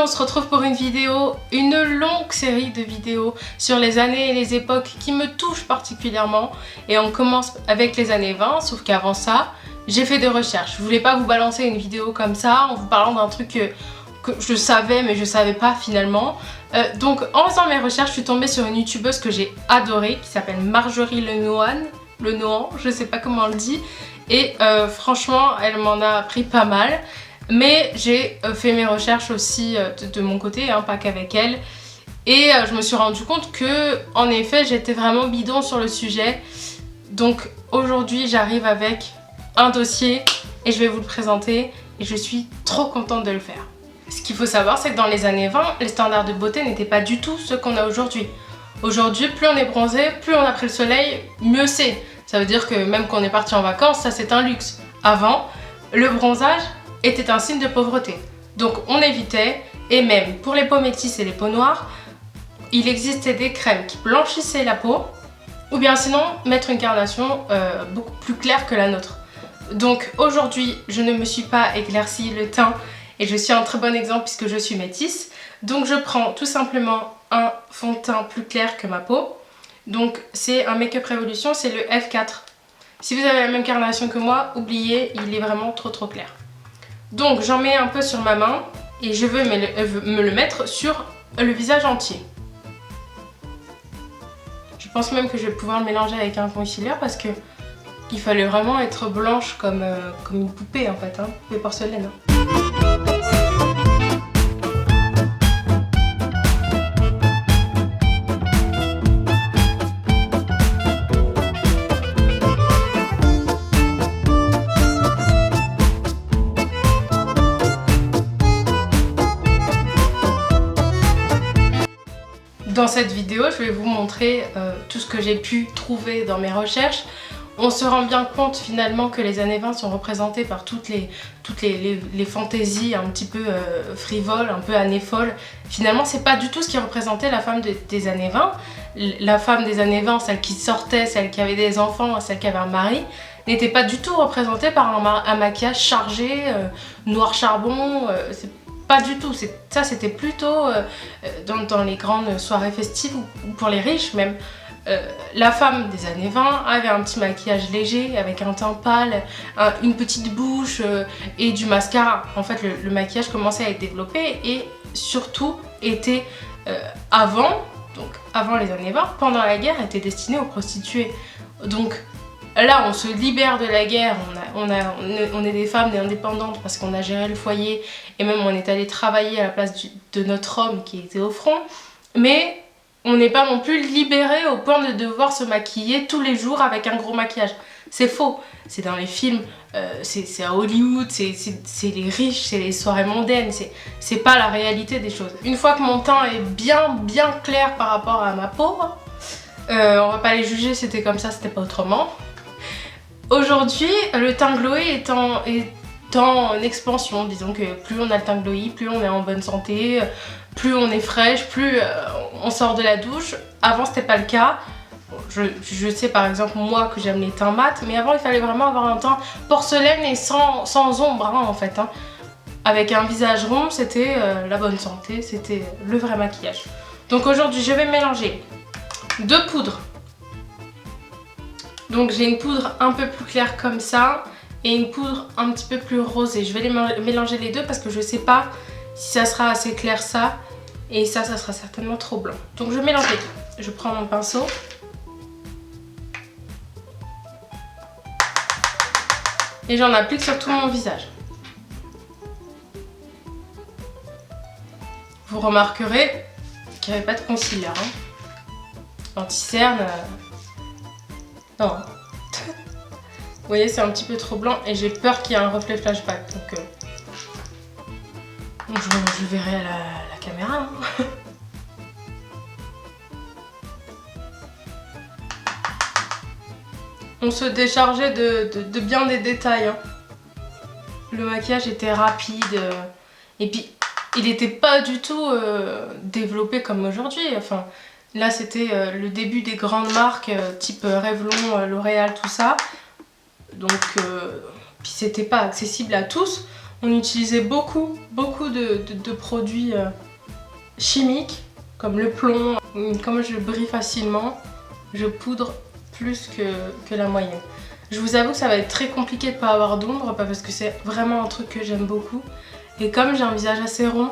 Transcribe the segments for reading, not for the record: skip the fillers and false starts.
on se retrouve pour une vidéo, une longue série de vidéos sur les années et les époques qui me touchent particulièrement. Et on commence avec les années 20, sauf qu'avant ça, j'ai fait des recherches. Je voulais pas vous balancer une vidéo comme ça en vous parlant d'un truc que je savais mais je savais pas finalement. Donc en faisant mes recherches, je suis tombée sur une youtubeuse que j'ai adorée qui s'appelle Marjorie Lenohan, je sais pas comment on le dit. Et franchement, elle m'en a appris pas mal. Mais j'ai fait mes recherches aussi de mon côté, hein, pas qu'avec elle. Et je me suis rendu compte que, en effet, j'étais vraiment bidon sur le sujet. Donc aujourd'hui, j'arrive avec un dossier et je vais vous le présenter. Et je suis trop contente de le faire. Ce qu'il faut savoir, c'est que dans les années 20, les standards de beauté n'étaient pas du tout ceux qu'on a aujourd'hui. Aujourd'hui, plus on est bronzé, plus on a pris le soleil, mieux c'est. Ça veut dire que même quand on est parti en vacances, ça c'est un luxe. Avant, le bronzage était un signe de pauvreté. Donc on évitait, et même pour les peaux métisses et les peaux noires, il existait des crèmes qui blanchissaient la peau, ou bien sinon mettre une carnation beaucoup plus claire que la nôtre. Donc aujourd'hui, je ne me suis pas éclairci le teint, et je suis un très bon exemple puisque je suis métisse. Donc je prends tout simplement un fond de teint plus clair que ma peau. Donc c'est un Make Up Revolution, c'est le F4. Si vous avez la même carnation que moi, oubliez, il est vraiment trop clair. Donc j'en mets un peu sur ma main et je veux me le mettre sur le visage entier. Je pense même que je vais pouvoir le mélanger avec un concealer parce que il fallait vraiment être blanche comme une poupée en fait, hein, poupée porcelaine. Hein. Dans cette vidéo, je vais vous montrer tout ce que j'ai pu trouver dans mes recherches. On se rend bien compte finalement que les années 20 sont représentées par toutes les fantaisies un petit peu frivoles, un peu années folles. Finalement, c'est pas du tout ce qui représentait la femme des années 20. La femme des années 20, celle qui sortait, celle qui avait des enfants, celle qui avait un mari, n'était pas du tout représentée par un maquillage chargé, noir charbon. Pas du tout, ça c'était plutôt dans les grandes soirées festives ou pour les riches même. La femme des années 20 avait un petit maquillage léger avec un teint pâle, une petite bouche et du mascara. En fait le maquillage commençait à être développé et surtout était avant les années 20, pendant la guerre, était destiné aux prostituées. Donc là, on se libère de la guerre, on est des femmes indépendantes parce qu'on a géré le foyer et même on est allé travailler à la place de notre homme qui était au front. Mais on n'est pas non plus libéré au point de devoir se maquiller tous les jours avec un gros maquillage. C'est faux, c'est dans les films, c'est à Hollywood, c'est les riches, c'est les soirées mondaines, c'est pas la réalité des choses. Une fois que mon teint est bien clair par rapport à ma peau, on va pas les juger, c'était comme ça, c'était pas autrement. Aujourd'hui, le teint glowy est en expansion. Disons que plus on a le teint glowy, plus on est en bonne santé, plus on est fraîche, plus on sort de la douche. Avant, c'était pas le cas. Je sais par exemple moi que j'aime les teints mat, mais avant il fallait vraiment avoir un teint porcelaine et sans ombre hein, en fait. Hein. Avec un visage rond, c'était la bonne santé, c'était le vrai maquillage. Donc aujourd'hui, je vais mélanger deux poudres. Donc j'ai une poudre un peu plus claire comme ça et une poudre un petit peu plus rosée. Je vais les mélanger les deux parce que je sais pas si ça sera assez clair ça et ça sera certainement trop blanc. Donc je mélange les deux. Je prends mon pinceau. Et j'en applique sur tout mon visage. Vous remarquerez qu'il n'y avait pas de concealer. Hein. Anti-cerne... Non. Vous voyez, c'est un petit peu trop blanc et j'ai peur qu'il y ait un reflet flashback. Donc je verrai à la caméra. Hein. On se déchargeait de bien des détails. Hein. Le maquillage était rapide. Et puis, il n'était pas du tout développé comme aujourd'hui. Enfin, là, c'était le début des grandes marques type Revlon, L'Oréal, tout ça. Donc, puis c'était pas accessible à tous. on utilisait beaucoup de produits chimiques, comme le plomb. Comme je brille facilement, je poudre plus que la moyenne. Je vous avoue que ça va être très compliqué de ne pas avoir d'ombre, parce que c'est vraiment un truc que j'aime beaucoup. Et comme j'ai un visage assez rond,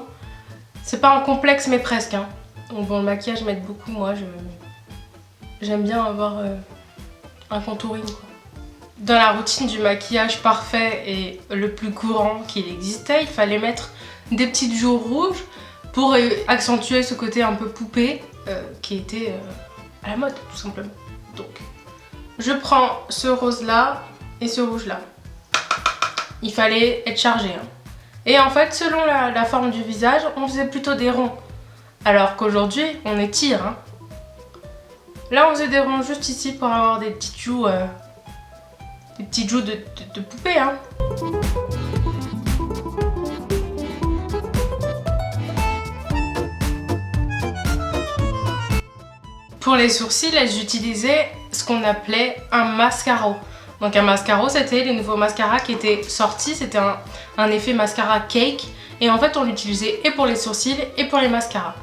c'est pas un complexe mais presque. Hein. Donc bon, le maquillage m'aide beaucoup, moi j'aime bien avoir un contouring, quoi. Dans la routine du maquillage parfait et le plus courant qu'il existait, il fallait mettre des petites joues rouges pour accentuer ce côté un peu poupée qui était à la mode tout simplement. Donc je prends ce rose là et ce rouge là. Il fallait être chargé. Hein. Et en fait, selon la forme du visage, on faisait plutôt des ronds. Alors qu'aujourd'hui, on étire. Hein. Là, on faisait des ronds juste ici pour avoir des petites joues, de poupée. Hein. Pour les sourcils, j'utilisais ce qu'on appelait un mascaro. Donc un mascaro, c'était les nouveaux mascaras qui étaient sortis, c'était un effet mascara cake. Et en fait, on l'utilisait et pour les sourcils et pour les mascaras.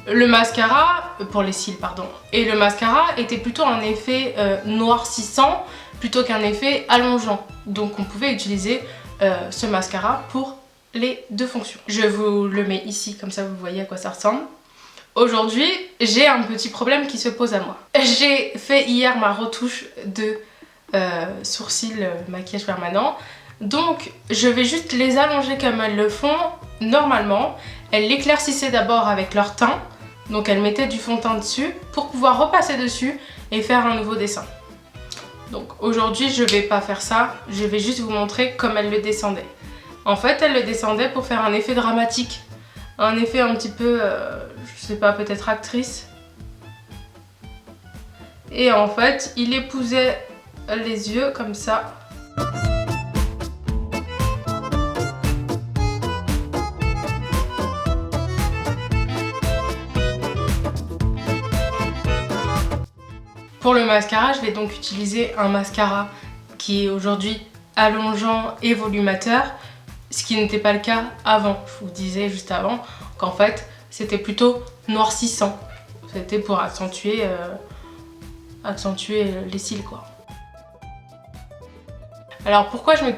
Le mascara, pour les cils pardon, et le mascara était plutôt un effet noircissant plutôt qu'un effet allongeant. Donc on pouvait utiliser ce mascara pour les deux fonctions. Je vous le mets ici, comme ça vous voyez à quoi ça ressemble. Aujourd'hui, j'ai un petit problème qui se pose à moi. J'ai fait hier ma retouche de sourcils maquillage permanent. Donc je vais juste les allonger comme elles le font normalement. Elles l'éclaircissaient d'abord avec leur teint. Donc elles mettaient du fond de teint dessus pour pouvoir repasser dessus et faire un nouveau dessin. Donc aujourd'hui je vais pas faire ça, je vais juste vous montrer comme elles le descendaient. En fait elles le descendaient pour faire un effet dramatique. Un effet un petit peu, je sais pas, peut-être actrice. Et en fait il épousait les yeux comme ça. Pour le mascara, je vais donc utiliser un mascara qui est aujourd'hui allongeant et volumateur, ce qui n'était pas le cas avant. Je vous disais juste avant qu'en fait, c'était plutôt noircissant. C'était pour accentuer les cils, quoi. Alors pourquoi je mets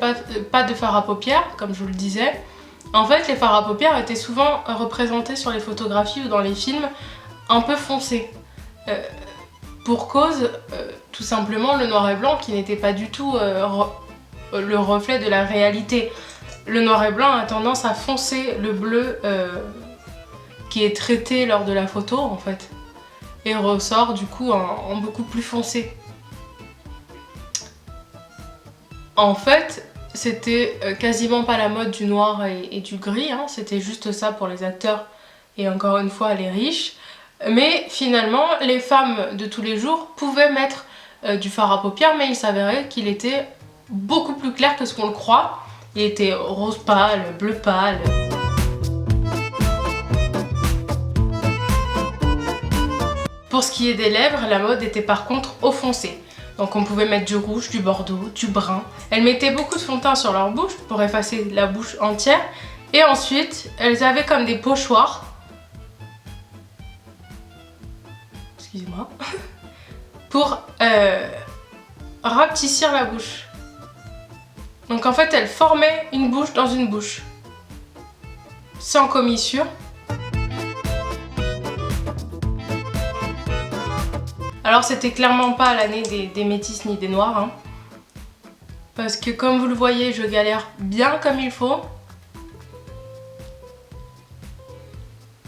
pas de fard à paupières, comme je vous le disais? En fait, les fards à paupières étaient souvent représentés sur les photographies ou dans les films un peu foncés. Pour cause, tout simplement, le noir et blanc qui n'était pas du tout le reflet de la réalité. Le noir et blanc a tendance à foncer le bleu qui est traité lors de la photo en fait. Et ressort du coup en beaucoup plus foncé. En fait, c'était quasiment pas la mode du noir et du gris, hein. C'était juste ça pour les acteurs et encore une fois les riches. Mais finalement, les femmes de tous les jours pouvaient mettre du fard à paupières, mais il s'avérait qu'il était beaucoup plus clair que ce qu'on le croit. Il était rose pâle, bleu pâle. Pour ce qui est des lèvres, la mode était par contre au foncé. Donc on pouvait mettre du rouge, du bordeaux, du brun. Elles mettaient beaucoup de fond de teint sur leur bouche pour effacer la bouche entière. Et ensuite, elles avaient comme des pochoirs. Excusez-moi. Pour rapetissir la bouche. Donc en fait, elles formaient une bouche dans une bouche. Sans commissure. Alors c'était clairement pas l'année des métis ni des noirs. Hein. Parce que comme vous le voyez, je galère bien comme il faut.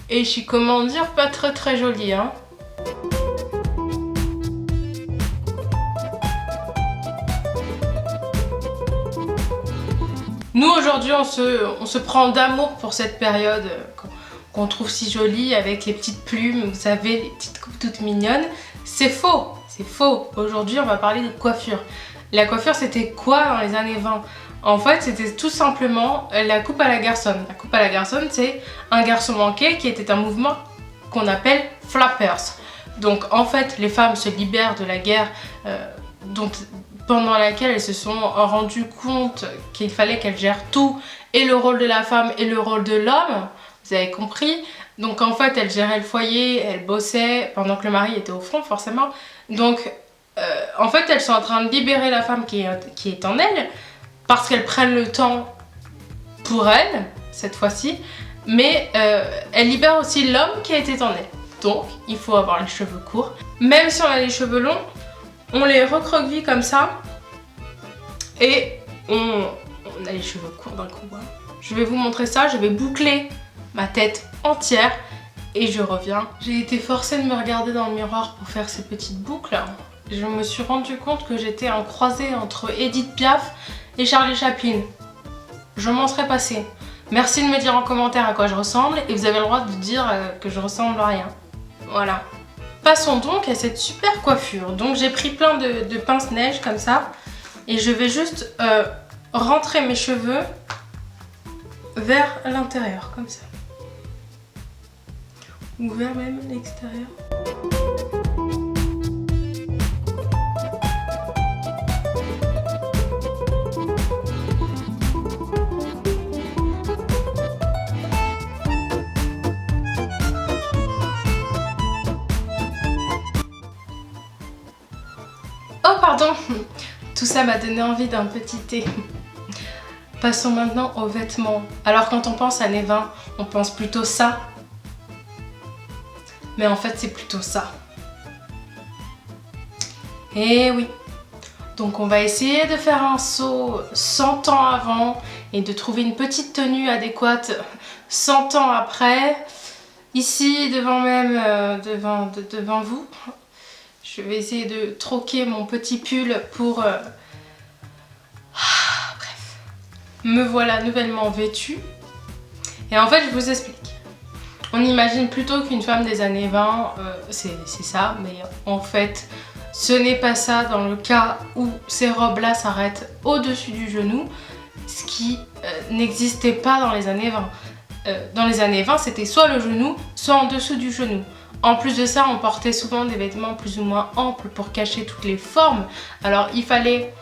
Et je suis, comment dire, pas très jolie. Hein. Nous aujourd'hui on se prend d'amour pour cette période qu'on trouve si jolie avec les petites plumes, vous savez, les petites coupes toutes mignonnes. C'est faux, c'est faux. Aujourd'hui on va parler de coiffure. La coiffure c'était quoi dans les années 20? En fait c'était tout simplement la coupe à la garçonne. La coupe à la garçonne c'est un garçon manqué qui était un mouvement qu'on appelle flappers. Donc en fait les femmes se libèrent de la guerre pendant laquelle elles se sont rendues compte qu'il fallait qu'elles gèrent tout, et le rôle de la femme et le rôle de l'homme, vous avez compris. Donc en fait elles géraient le foyer, elles bossaient pendant que le mari était au front forcément. Donc en fait elles sont en train de libérer la femme qui est en elles, parce qu'elles prennent le temps pour elles, cette fois-ci, mais elles libèrent aussi l'homme qui était en elles. Donc il faut avoir les cheveux courts. Même si on a les cheveux longs, on les recroqueville comme ça et on a les cheveux courts d'un coup. Hein. Je vais vous montrer ça, je vais boucler ma tête entière et je reviens. J'ai été forcée de me regarder dans le miroir pour faire ces petites boucles. Je me suis rendu compte que j'étais un croisé entre Edith Piaf et Charlie Chaplin. Je m'en serais passée. Merci de me dire en commentaire à quoi je ressemble et vous avez le droit de dire que je ressemble à rien. Voilà. Passons donc à cette super coiffure. Donc j'ai pris plein de pince-neige comme ça et je vais juste rentrer mes cheveux vers l'intérieur comme ça. Ou vers même l'extérieur. Oh pardon, tout ça m'a donné envie d'un petit thé. Passons maintenant aux vêtements. Alors quand on pense années 20, on pense plutôt ça. Mais en fait c'est plutôt ça. Et oui. Donc on va essayer de faire un saut 100 ans avant et de trouver une petite tenue adéquate 100 ans après. Ici devant devant vous. Je vais essayer de troquer mon petit pull pour... bref. Me voilà nouvellement vêtue. Et en fait, je vous explique. On imagine plutôt qu'une femme des années 20, c'est ça. Mais en fait, ce n'est pas ça dans le cas où ces robes-là s'arrêtent au-dessus du genou. Ce qui n'existait pas dans les années 20. Dans les années 20, c'était soit le genou, soit en dessous du genou. En plus de ça, on portait souvent des vêtements plus ou moins amples pour cacher toutes les formes. Alors il fallait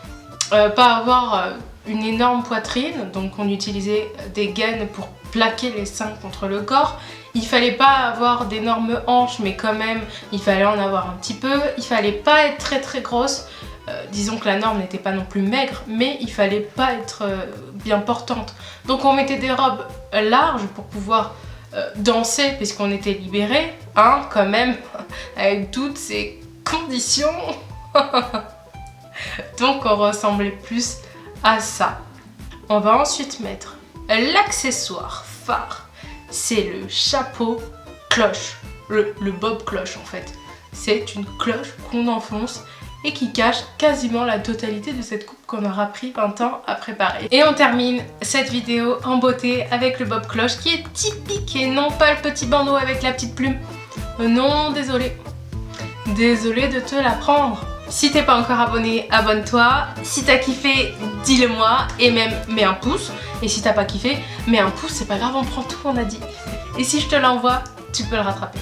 pas avoir une énorme poitrine, donc on utilisait des gaines pour plaquer les seins contre le corps. Il fallait pas avoir d'énormes hanches, mais quand même il fallait en avoir un petit peu. Il fallait pas être très très grosse. Disons que la norme n'était pas non plus maigre, mais il fallait pas être bien portante. Donc on mettait des robes larges pour pouvoir danser puisqu'on était libérés, hein, quand même, avec toutes ces conditions. Donc on ressemblait plus à ça. On va ensuite mettre l'accessoire phare, c'est le chapeau cloche, le bob cloche en fait. C'est une cloche qu'on enfonce et qui cache quasiment la totalité de cette coupe qu'on aura pris 20 ans à préparer. Et on termine cette vidéo en beauté avec le bob cloche qui est typique et non pas le petit bandeau avec la petite plume. Non, désolé. Désolée de te l'apprendre. Si t'es pas encore abonné, abonne-toi. Si t'as kiffé, dis-le moi et même mets un pouce. Et si t'as pas kiffé, mets un pouce, c'est pas grave, on prend tout, on a dit. Et si je te l'envoie, tu peux le rattraper.